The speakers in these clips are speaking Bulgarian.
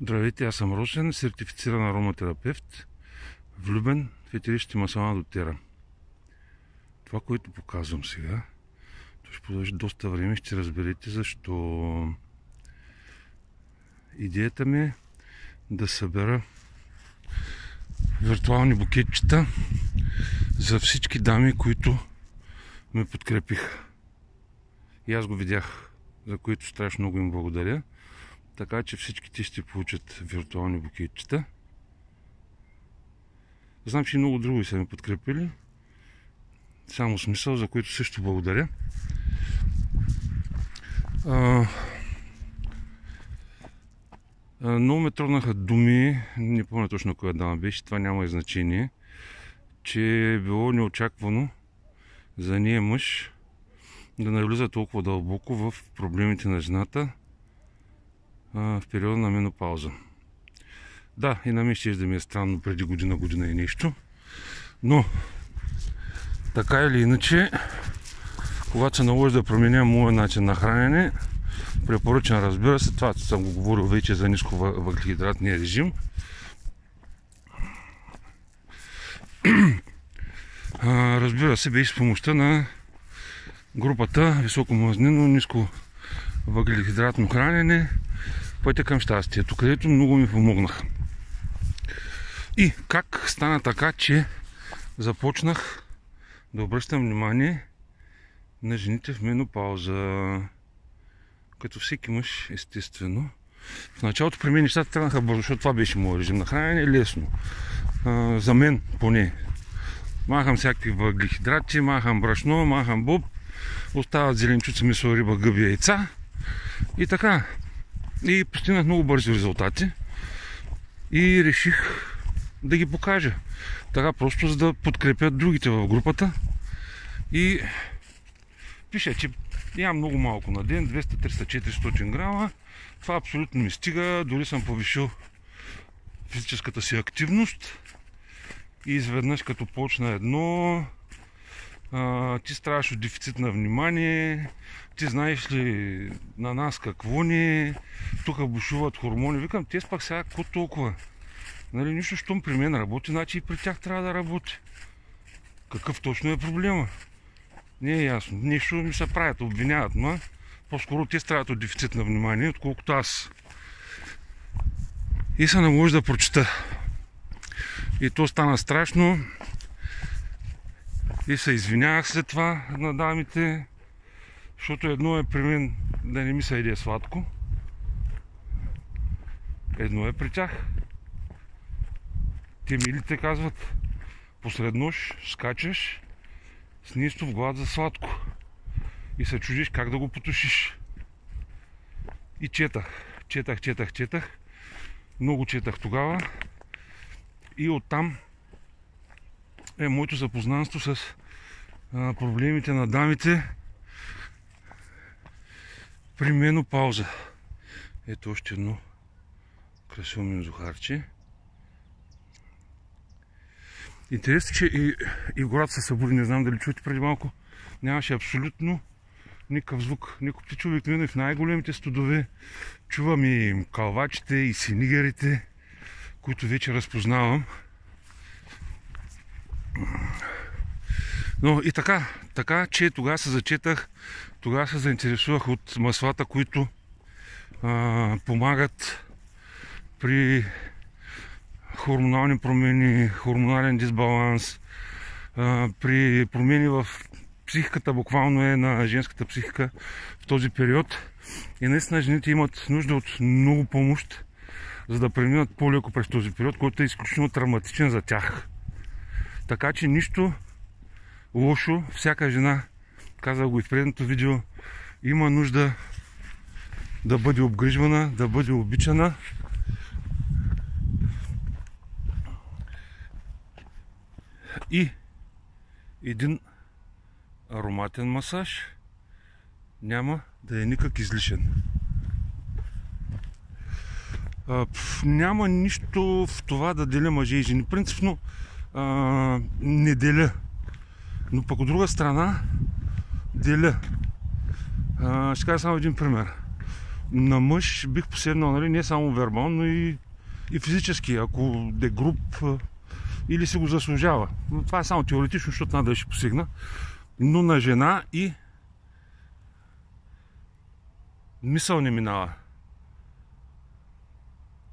Здравейте, аз съм Росен, сертифициран ароматерапевт, влюбен в етеричните масла на доTERRA. Това, което показвам сега, то ще продължи доста време и ще разберете защо. Идеята ми е да събера виртуални букетчета за всички дами, които ме подкрепиха. И аз го видях, за което страшно много им благодаря. Така че всички те ще получат виртуални букетчета. Знам, че и много други са ме подкрепили. Само смисъл, за което също благодаря. Много ме трогнаха думи, не помня точно коя дама беше, това няма и значение, че е било неочаквано за нея мъж да навлиза толкова дълбоко в проблемите на жената в периода на менопауза. Да, и на мен ще да ми е странно преди година и нещо, но така или иначе, когато се наложи да променя моя начин на хранене, препоръчен, разбира се, това съм го говорил вече за ниско въглехидратния режим. Разбира се, беше с помощта на групата високомазнинно ниско въглехидратно хранене, пътя към щастието, където много ми помогнаха. И как стана така, че започнах да обръщам внимание на жените в менопауза. Като всеки мъж, естествено. В началото при мен нещата тръгнаха бързо, защото това беше моят режим на хранене, лесно. За мен поне. Махам всякакви въглехидрати, махам брашно, махам боб, остават зеленчуци, месо, риба, гъби, яйца. И така. И постигнах много бързи резултати. И реших да ги покажа. Така просто, за да подкрепят другите в групата. И пиша, че ям много малко на ден, 200, 300, 400 грама. Това абсолютно ми стига. Дори съм повишил физическата си активност. И изведнъж като почна едно, ти страдаш от дефицит на внимание, ти знаеш ли на нас какво ни, тук бушуват хормони. Викам, те пак сега какво толкова? Нали, нищо, щом при мен работи, значи и при тях трябва да работи. Какъв точно е проблема? Не е ясно. Нещо ми се правят, обвиняват, но по-скоро те страдат от дефицит на внимание, отколкото аз. И се наложи да прочета. И то стана страшно. И се извинявах след това на дамите, защото едно е при мен да не ми се яде сладко. Едно е при тях. Те милите казват, посред нощ скачаш с неистов глад за сладко и се чудиш как да го потушиш. И четах. Много четах тогава. И оттам е моето запознанство с проблемите на дамите при менопауза. Ето още едно красиво минзухарче. Интересно, че и гората се събуди, не знам дали чуете преди малко, нямаше абсолютно никакъв звук. Никой птиче обикновено в най-големите студове чувам и калвачите, и синигерите, които вече разпознавам. Но и така, че тогава се зачетах, тогава се заинтересувах от маслата, които помагат при хормонални промени, хормонален дисбаланс, при промени в психиката, буквално е на женската психика в този период. И наистина жените имат нужда от много помощ, за да преминат по-леко през този период, който е изключително травматичен за тях. Така че нищо лошо, всяка жена, казах го и в предното видео, има нужда да бъде обгрижвана, да бъде обичана. И един ароматен масаж няма да е никак излишен. Няма нищо в това да деля мъже и жени. Принципно не деля. Но пък от друга страна деля. Ще кажа само един пример. на мъж бих поседнал, нали, не само вербално, но и физически, ако де груб или си го заслужава. Но това е само теоретично, защото надали ще посегна. Но на жена и мисъл не минава.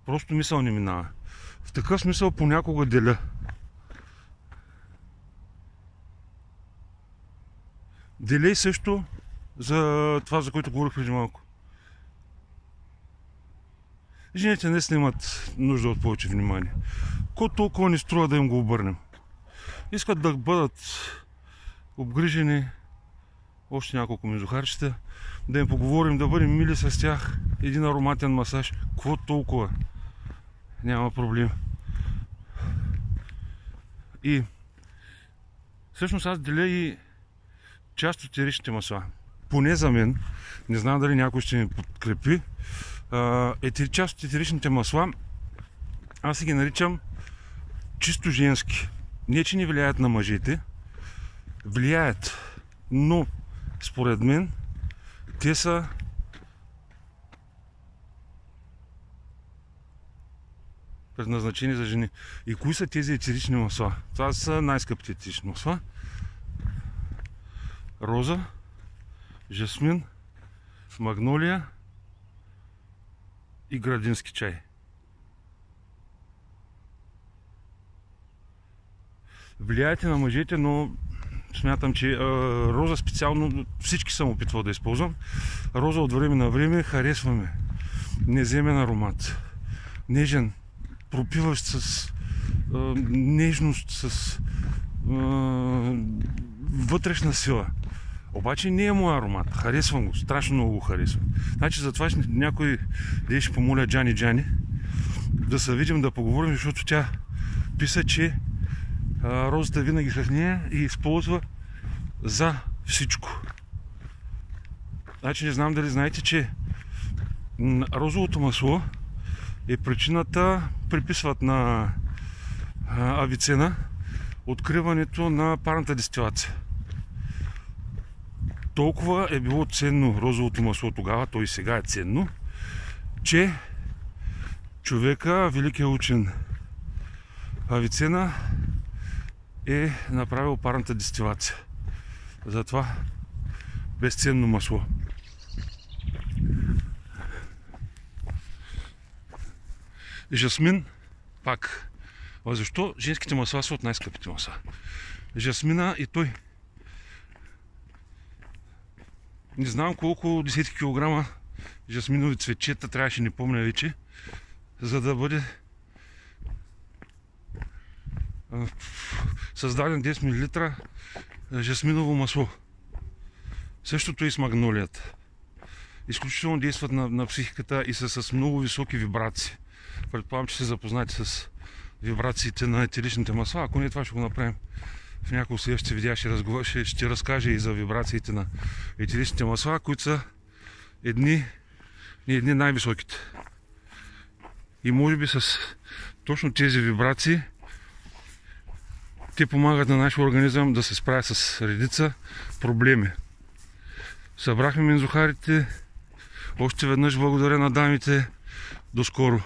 Просто мисъл не минава. В такъв смисъл понякога деля. Делей също за това, за което говорих преди малко. Жените днес не имат нужда от повече внимание. Ко толкова не струва да им го обърнем? Искат да бъдат обгрижени, още няколко мезухарчета, да им поговорим, да бъдем мили с тях, един ароматен масаж. Какво толкова? Няма проблем. И всъщност аз деля и част от етеричните масла. Поне за мен, не знам дали някой ще ми подкрепи, част от етеричните масла аз си ги наричам чисто женски. Не, че не влияят на мъжете, влияят, но според мен те са предназначени за жени. И кои са тези етерични масла? Това са най-скъпите етерични масла. Роза, жасмин, магнолия и градински чай. Влияете на мъжете, но смятам, че роза специално всички съм опитвал да използвам. Роза от време на време харесваме. Неземен аромат. Нежен, пропиващ с нежност, с вътрешна сила. Обаче не е моят аромат. Харесвам го. Страшно много го харесвам. Значи затова някой да ще помоля Джани да се видим, да поговорим, защото тя писа, че розата винаги с нея и използва за всичко. Значи не знам дали знаете, че розовото масло е причината, приписват на Авицена, откриването на парната дестилация. Толкова е било ценно розовото масло тогава, то и сега е ценно, че човека, великият учен Авицена, е направил парната дестилация. Затова безценно масло. Жасмин, пак. А защо женските масла са от най-скъпите масла? Жасмина и той. Не знам колко десетки килограма жасминови цветчета трябваше, не помня вече, за да бъде създаден 10 мл жасминово масло. Същото и с магнолията. Изключително действат на психиката и са с много високи вибрации. Предполагам, че се запознаете с вибрациите на етеричните масла. Ако не, това ще го направим в няколко следващите видеа. Ще разкажа и за вибрациите на етеричните масла, които са едни най-високите. И може би с точно тези вибрации те помагат на нашия организъм да се справя с редица проблеми. Събрахме мензухарите. Още веднъж благодаря на дамите. До скоро!